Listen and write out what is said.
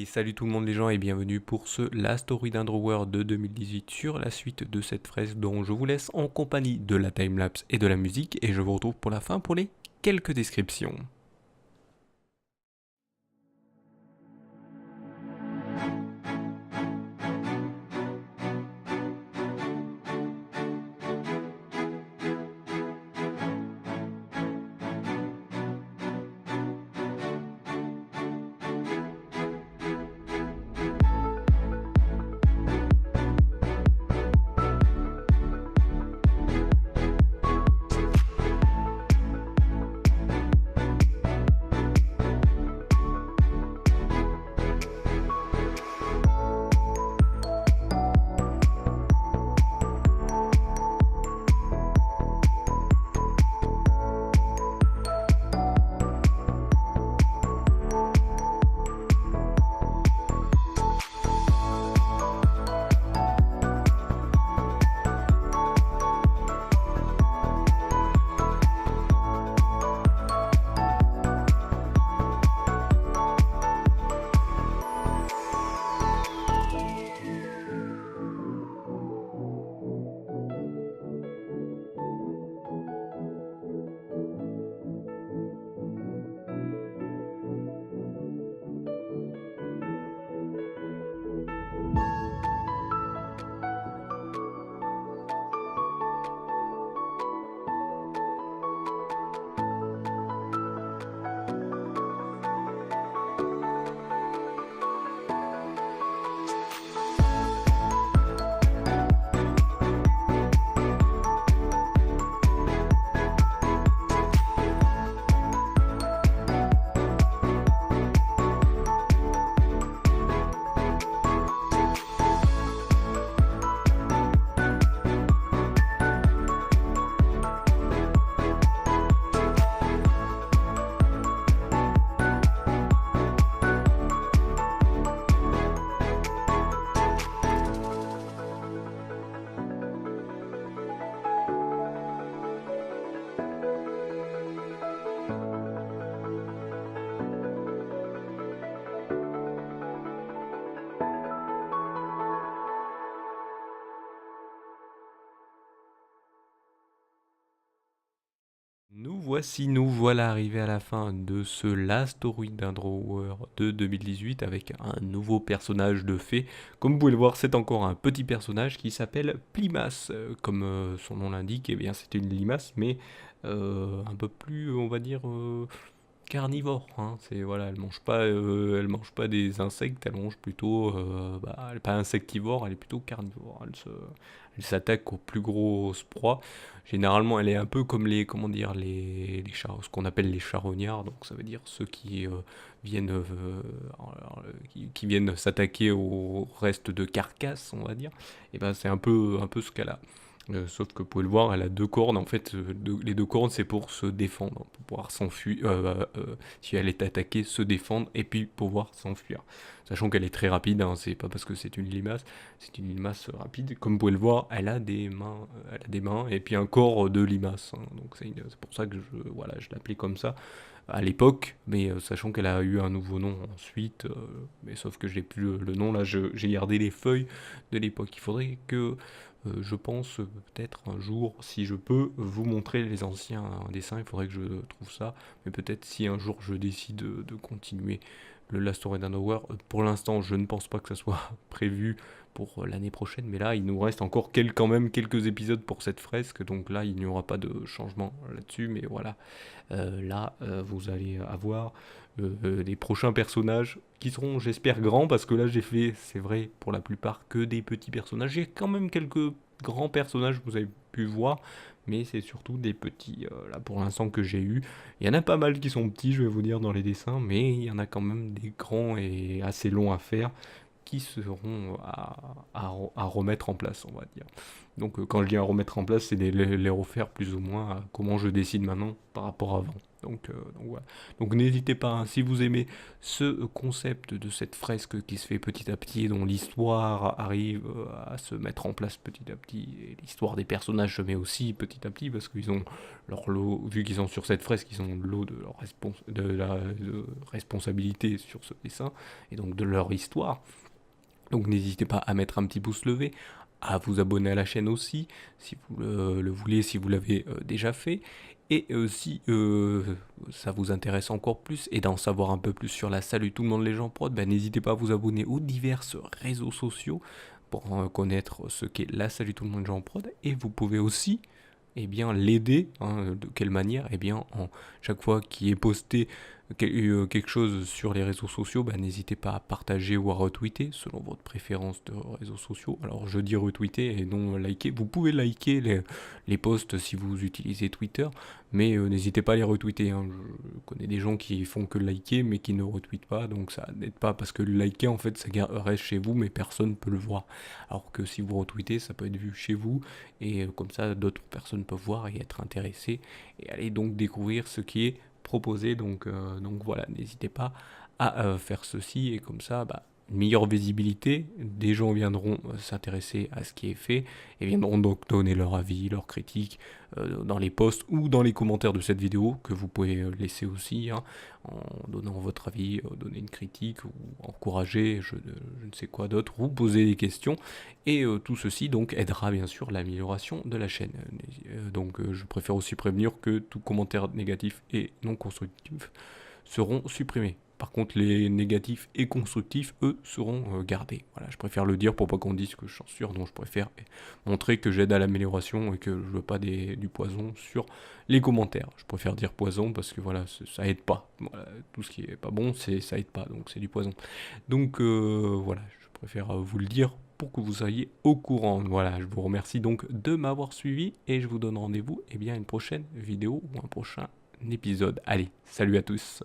Allez, salut tout le monde les gens et bienvenue pour ce La Story d'un Drawer de 2018 sur la suite de cette fresque dont je vous laisse en compagnie de la timelapse et de la musique et je vous retrouve pour la fin pour les quelques descriptions. Nous voilà arrivés à la fin de ce La Story d'un Drawer de 2018 avec un nouveau personnage de fée. Comme vous pouvez le voir, c'est encore un petit personnage qui s'appelle Plimas. Comme son nom l'indique, eh bien c'est une limace, mais un peu plus, on va dire, carnivore. Hein. C'est voilà, elle mange pas des insectes, elle mange plutôt, elle est pas insectivore, elle est plutôt carnivore. Elle s'attaque aux plus grosses proies. Généralement, elle est un peu comme les, comment dire, ce qu'on appelle les charognards. Donc, ça veut dire ceux qui viennent, qui viennent s'attaquer au reste de carcasse, on va dire. Et ben, c'est un peu ce qu'elle a. Sauf que vous pouvez le voir, elle a deux cornes. En fait, les deux cornes, c'est pour se défendre, pour pouvoir s'enfuir. Si elle est attaquée, se défendre et puis pouvoir s'enfuir. Sachant qu'elle est très rapide, hein, c'est pas parce que c'est une limace rapide. Comme vous pouvez le voir, elle a des mains et puis un corps de limace. Hein. Donc c'est pour ça que voilà, je l'appelais comme ça à l'époque, mais sachant qu'elle a eu un nouveau nom ensuite, mais sauf que j'ai plus le nom là, j'ai gardé les feuilles de l'époque. Il faudrait que je pense peut-être un jour, si je peux, vous montrer les anciens dessins, il faudrait que je trouve ça, mais peut-être si un jour je décide de continuer le Last Story d'un Hour, pour l'instant je ne pense pas que ça soit prévu pour l'année prochaine, mais là il nous reste encore quand même quelques épisodes pour cette fresque, donc là il n'y aura pas de changement là-dessus, mais voilà, vous allez avoir les prochains personnages qui seront, j'espère, grands, parce que là j'ai fait, c'est vrai, pour la plupart que des petits personnages. J'ai quand même quelques grands personnages que vous avez pu voir, mais c'est surtout des petits, là pour l'instant que j'ai eu. Il y en a pas mal qui sont petits, je vais vous dire, dans les dessins, mais il y en a quand même des grands et assez longs à faire qui seront à remettre en place, on va dire. Donc quand je dis à remettre en place, c'est les refaire plus ou moins à comment je décide maintenant par rapport à avant. Donc voilà. Donc n'hésitez pas, hein, si vous aimez ce concept de cette fresque qui se fait petit à petit, dont l'histoire arrive à se mettre en place petit à petit, et l'histoire des personnages se met aussi petit à petit, parce qu'ils ont leur lot, vu qu'ils sont sur cette fresque, ils ont le lot de leur de responsabilité sur ce dessin, et donc de leur histoire. Donc n'hésitez pas à mettre un petit pouce levé, à vous abonner à la chaîne aussi, si vous le voulez, si vous l'avez déjà fait. Et si ça vous intéresse encore plus et d'en savoir un peu plus sur la Salut tout le monde les gens prod, ben, n'hésitez pas à vous abonner aux divers réseaux sociaux pour connaître ce qu'est la Salut tout le monde les gens prod. Et vous pouvez aussi l'aider, hein, de quelle manière? Chaque fois qu'il est posté quelque chose sur les réseaux sociaux, bah, n'hésitez pas à partager ou à retweeter selon votre préférence de réseaux sociaux. Alors je dis retweeter et non liker. Vous pouvez liker les posts si vous utilisez Twitter, mais n'hésitez pas à les retweeter, hein. Je connais des gens qui font que liker mais qui ne retweetent pas, donc ça n'aide pas parce que le liker en fait ça reste chez vous mais personne ne peut le voir. Alors que si vous retweetez, ça peut être vu chez vous et comme ça d'autres personnes peuvent voir et être intéressées et aller donc découvrir ce qui est proposé. Donc voilà, n'hésitez pas à faire ceci et comme ça, bah, une meilleure visibilité, des gens viendront s'intéresser à ce qui est fait et viendront donc donner leur avis, leurs critiques dans les posts ou dans les commentaires de cette vidéo que vous pouvez laisser aussi, hein, en donnant votre avis, donner une critique ou encourager, je ne sais quoi d'autre, ou poser des questions et tout ceci donc aidera bien sûr l'amélioration de la chaîne. Donc je préfère aussi prévenir que tout commentaire négatif et non constructif seront supprimés. Par contre, les négatifs et constructifs, eux, seront gardés. Voilà, je préfère le dire pour pas qu'on dise que je censure, donc je préfère montrer que j'aide à l'amélioration et que je veux pas du poison sur les commentaires. Je préfère dire poison parce que voilà, ça aide pas. Voilà, tout ce qui est pas bon, ça aide pas, donc c'est du poison. Donc voilà, je préfère vous le dire pour que vous soyez au courant. Voilà, je vous remercie donc de m'avoir suivi et je vous donne rendez-vous à une prochaine vidéo ou un prochain épisode. Allez, salut à tous.